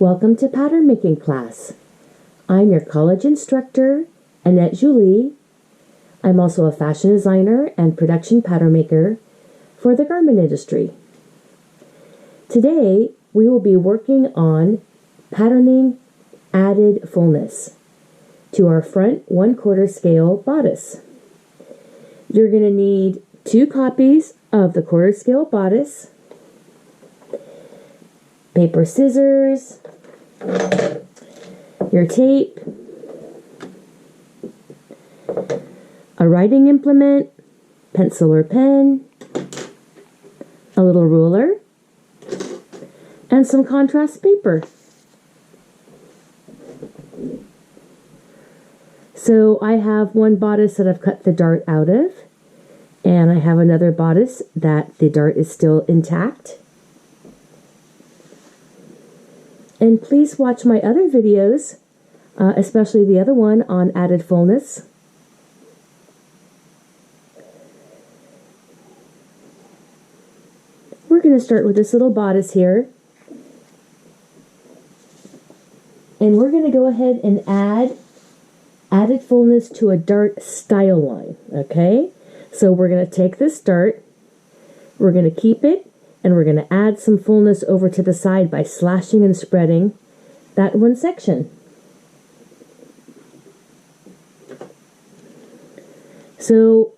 Welcome to pattern making class. I'm your college instructor, Annette Julie. I'm also a fashion designer and production pattern maker for the garment industry. Today, we will be working on patterning added fullness to our front 1/4 scale bodice. You're going to need 2 copies of the 1/4 scale bodice, paper, scissors, your tape, a writing implement, pencil or pen, a little ruler, and some contrast paper. So I have one bodice that I've cut the dart out of, and I have another bodice that the dart is still intact. And please watch my other videos, especially the other one on added fullness. We're going to start with this little bodice here. And we're going to go ahead and add added fullness to a dart style line, okay? So we're going to take this dart, we're going to keep it, and we're going to add some fullness over to the side by slashing and spreading that one section. So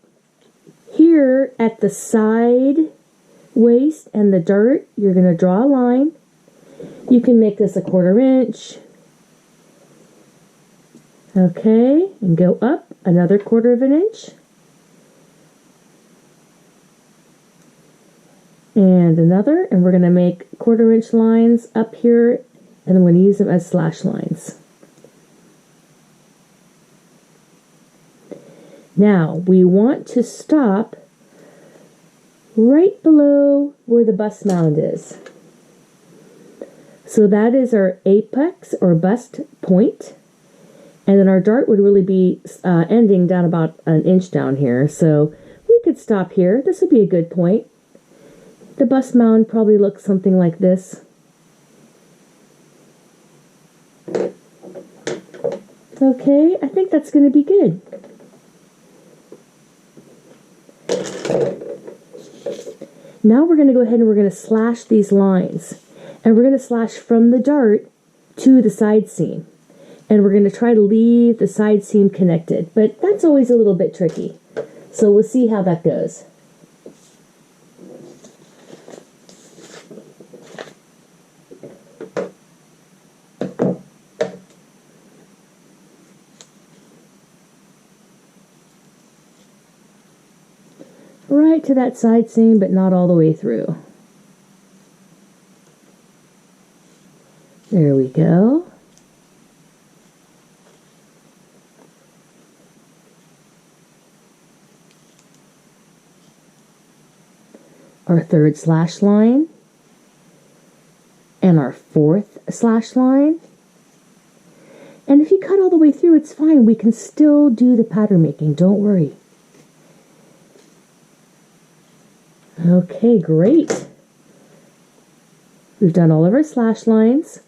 here at the side waist and the dart, you're going to draw a line. You can make this a 1/4 inch. Okay, and go up another 1/4 inch. And another, and we're going to make 1/4 inch lines up here, and I'm going to use them as slash lines. Now, we want to stop right below where the bust mound is. So that is our apex or bust point. And then our dart would really be ending down about 1 inch down here. So we could stop here. This would be a good point. The bust mound probably looks something like this. Okay, I think that's going to be good. Now we're going to go ahead and we're going to slash these lines. And we're going to slash from the dart to the side seam. And we're going to try to leave the side seam connected. But that's always a little bit tricky. So we'll see how that goes. Right to that side seam, but not all the way through. There we go. Our 3rd slash line and our 4th slash line. And if you cut all the way through, it's fine. We can still do the pattern making. Don't worry. Okay, great. We've done all of our slash lines.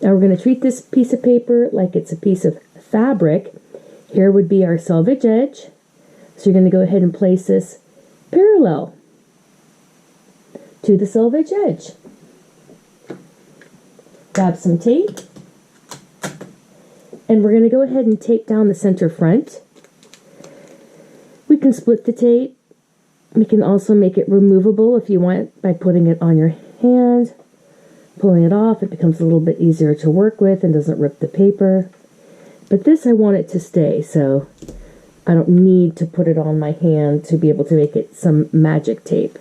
Now we're going to treat this piece of paper like it's a piece of fabric. Here would be our selvage edge. So you're going to go ahead and place this parallel to the selvage edge. Grab some tape. And we're going to go ahead and tape down the center front. We can split the tape. We can also make it removable if you want by putting it on your hand. Pulling it off, it becomes a little bit easier to work with and doesn't rip the paper. But this I want it to stay, so I don't need to put it on my hand to be able to make it some magic tape.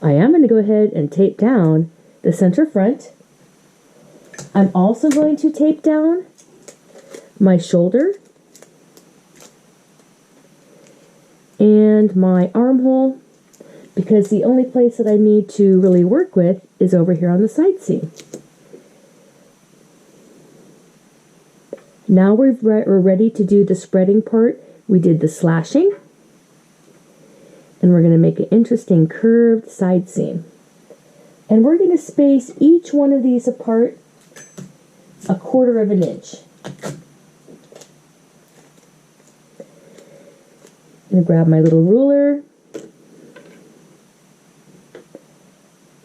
I am going to go ahead and tape down the center front. I'm also going to tape down my shoulder and my armhole, because the only place that I need to really work with is over here on the side seam. Now we're ready to do the spreading part. We did the slashing, and we're going to make an interesting curved side seam. And we're going to space each one of these apart 1/4 of an inch. I'm going to grab my little ruler,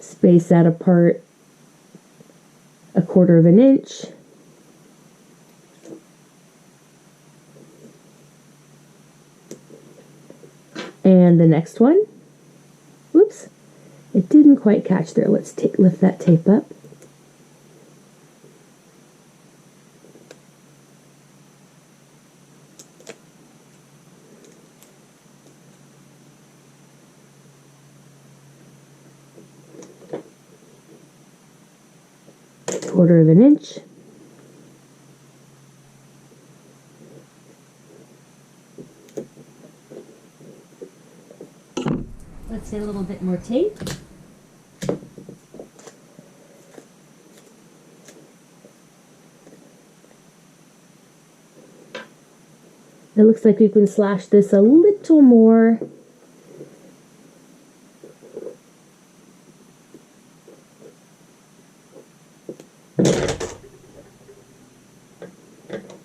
space that apart 1/4 of an inch. And the next one, whoops, it didn't quite catch there. Let's lift that tape up. Quarter of an inch. Let's say a little bit more tape. It looks like we can slash this a little more.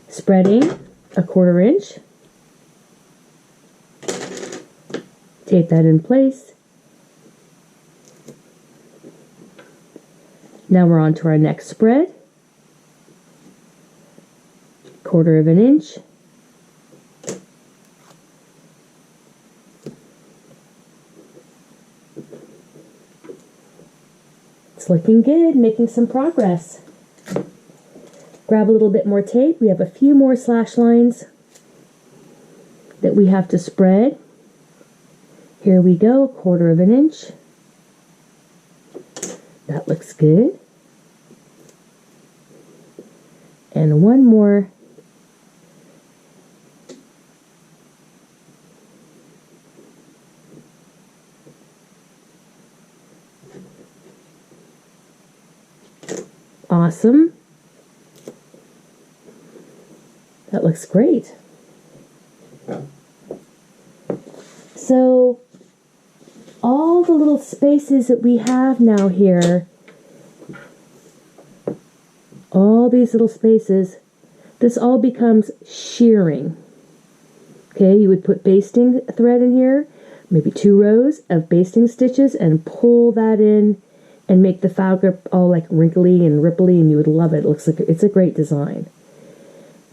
Spreading 1/4 inch. Tape that in place. Now we're on to our next spread. 1/4 of an inch. It's looking good, making some progress. Grab a little bit more tape. We have a few more slash lines that we have to spread. Here we go, 1/4 of an inch. That looks good. And one more. Awesome. That looks great. So all the little spaces that we have now here, all these little spaces, this all becomes shearing. Okay, you would put basting thread in here, maybe 2 rows of basting stitches, and pull that in and make the fabric all like wrinkly and ripply, and you would love it. It looks like it's a great design.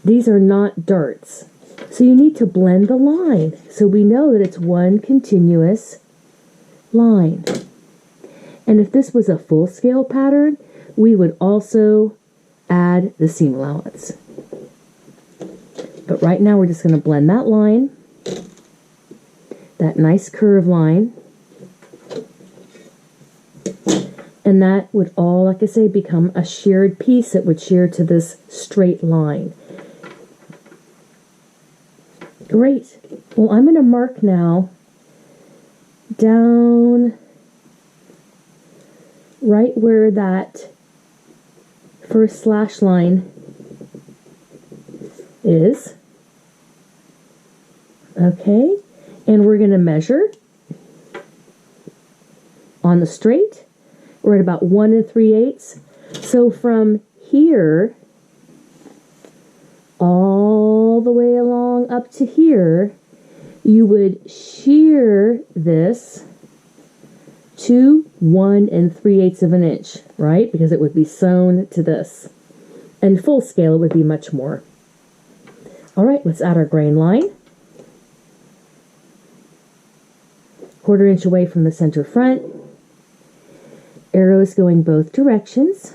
These are not darts, so you need to blend the line so we know that it's one continuous line. And if this was a full scale pattern, we would also add the seam allowance. But right now we're just going to blend that line, that nice curve line, and that would all, like I say, become a sheared piece that would shear to this straight line. Great. Well, I'm going to mark now down right where that first slash line is. Okay. And we're going to measure on the straight. We're at about 1 3/8. So from here all the way along up to here, you would shear this to 1 3/8 of an inch, right? Because it would be sewn to this. And full scale, it would be much more. All right, let's add our grain line. 1/4 inch away from the center front. Arrows going both directions.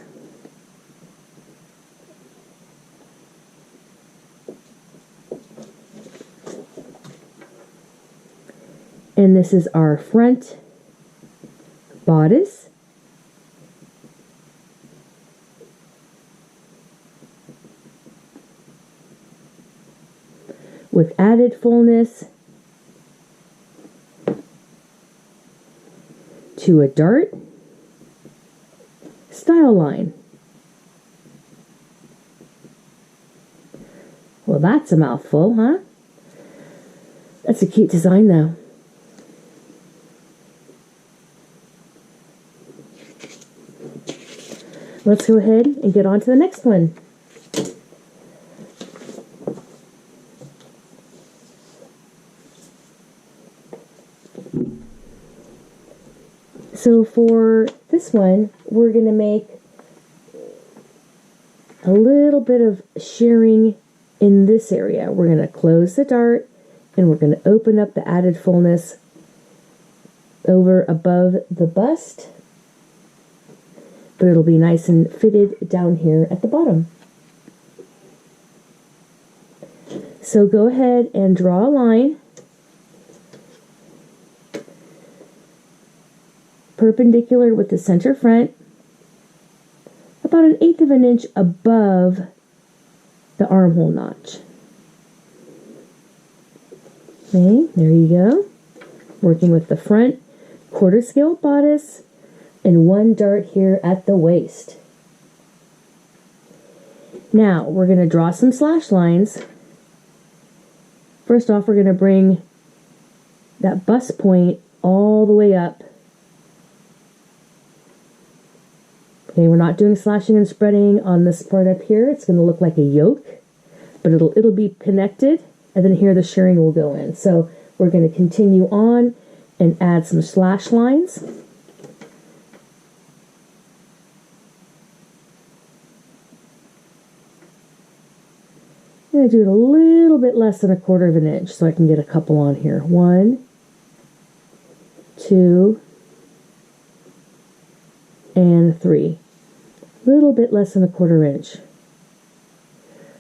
And this is our front bodice. With added fullness to a dart style line. Well, that's a mouthful, huh? That's a cute design, though. Let's go ahead and get on to the next one. So for this one, we're going to make a little bit of shearing in this area. We're going to close the dart and we're going to open up the added fullness over above the bust, but it'll be nice and fitted down here at the bottom. So go ahead and draw a line perpendicular with the center front, about 1/8 of an inch above the armhole notch. Okay, there you go. Working with the front quarter scale bodice and one dart here at the waist. Now we're going to draw some slash lines. First off, we're going to bring that bust point all the way up. Okay, we're not doing slashing and spreading on this part up here. It's going to look like a yoke, but it'll be connected, and then here the shearing will go in. So we're going to continue on and add some slash lines. I'm going to do it a little bit less than 1/4 of an inch so I can get a couple on here. 1, 2, and 3. A little bit less than 1/4 inch.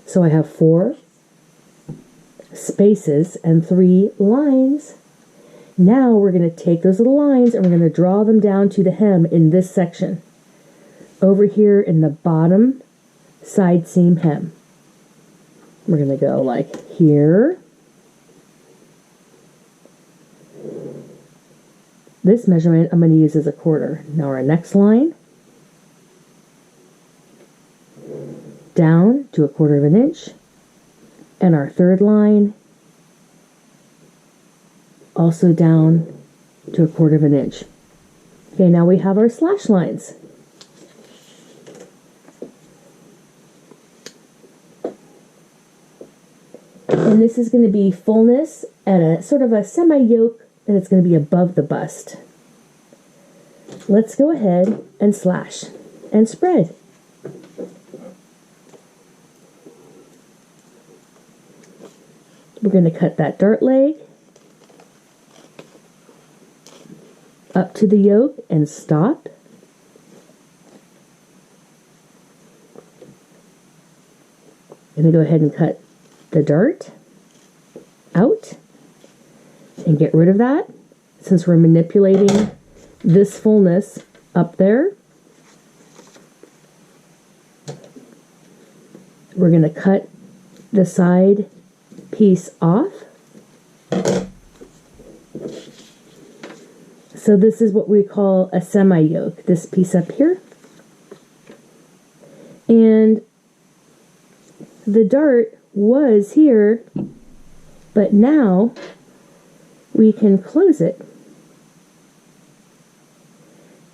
So I have 4 spaces and 3 lines. Now we're going to take those little lines and we're going to draw them down to the hem in this section. Over here in the bottom side seam hem. We're going to go like here. This measurement I'm going to use as 1/4. Now our next line, down to 1/4 of an inch, and our third line also down to 1/4 of an inch. Okay, now we have our slash lines. And this is going to be fullness at a sort of a semi-yoke, and it's going to be above the bust. Let's go ahead and slash and spread. We're going to cut that dart leg up to the yoke and stop. I'm going to go ahead and cut the dart out and get rid of that since we're manipulating this fullness up there. We're going to cut the side piece off. So this is what we call a semi-yoke, this piece up here. And the dart was here, but now we can close it.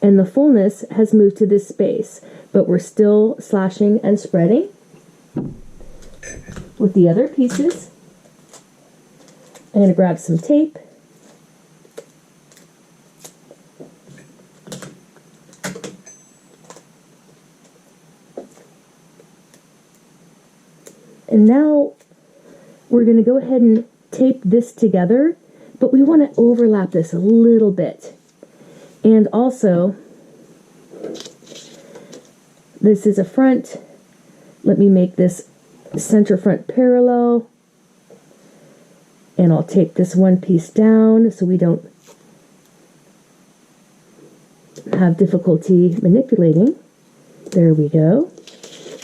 And the fullness has moved to this space, but we're still slashing and spreading with the other pieces. I'm going to grab some tape. And now we're going to go ahead and tape this together, but we want to overlap this a little bit. And also, this is a front. Let me make this center front parallel. And I'll tape this one piece down so we don't have difficulty manipulating. There we go.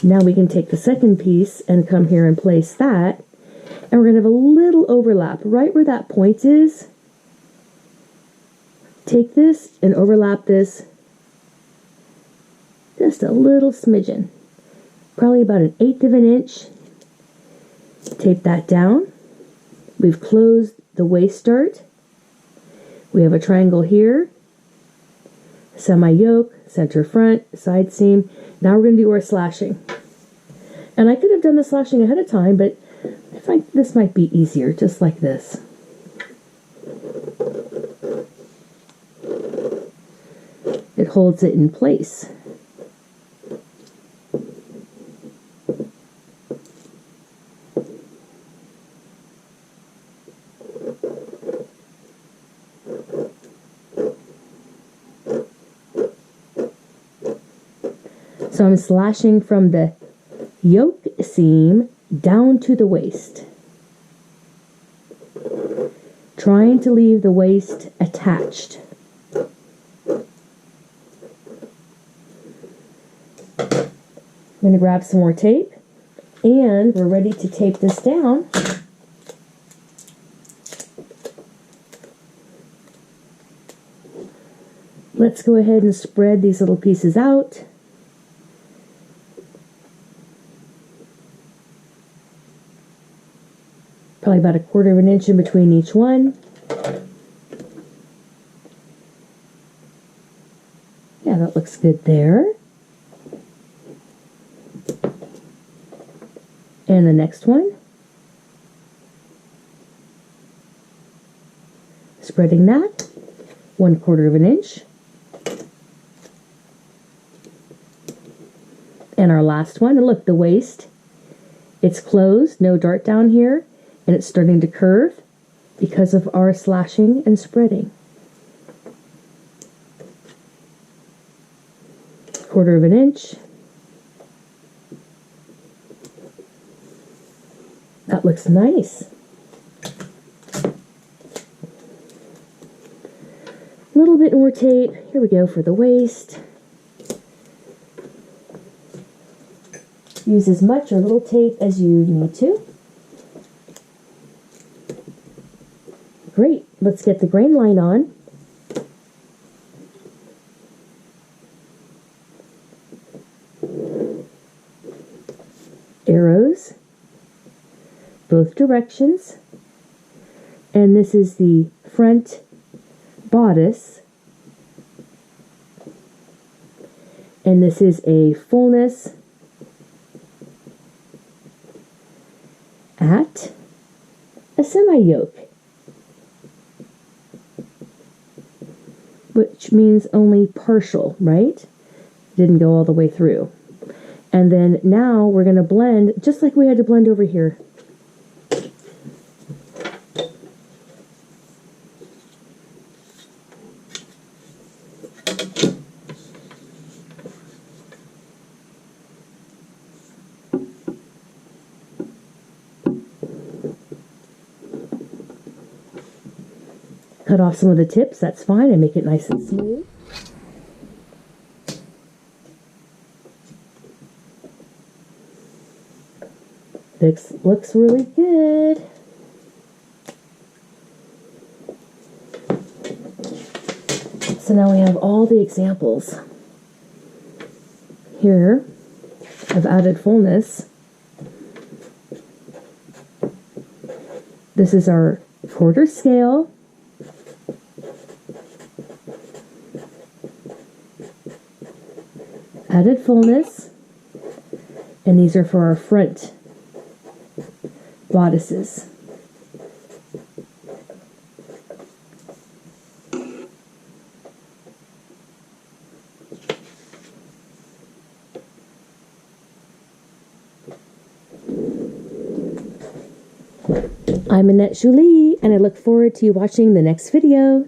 Now we can take the second piece and come here and place that. And we're going to have a little overlap right where that point is. Take this and overlap this just a little smidgen. Probably about 1/8 of an inch. Tape that down. We've closed the waist dart. We have a triangle here. Semi-yoke, center front, side seam. Now we're going to do our slashing. And I could have done the slashing ahead of time, but I find this might be easier, just like this. It holds it in place. So I'm slashing from the yoke seam down to the waist, trying to leave the waist attached. I'm going to grab some more tape, and we're ready to tape this down. Let's go ahead and spread these little pieces out. Probably about 1/4 inch in between each one. Yeah, that looks good there. And the next one. Spreading that 1/4 inch. And our last one, and look, the waist, it's closed, no dart down here, and it's starting to curve because of our slashing and spreading. 1/4 inch. That looks nice. A little bit more tape. Here we go for the waist. Use as much or little tape as you need to. Great. Let's get the grain line on. Arrows, both directions. And this is the front bodice. And this is a fullness at a semi-yoke, which means only partial, right? Didn't go all the way through. And then now we're going to blend just like we had to blend over here. Cut off some of the tips, that's fine, and make it nice and smooth. This looks really good. So now we have all the examples. Here, I've added fullness. This is our quarter scale. Added fullness, and these are for our front bodices. I'm Annette Julie, and I look forward to you watching the next video.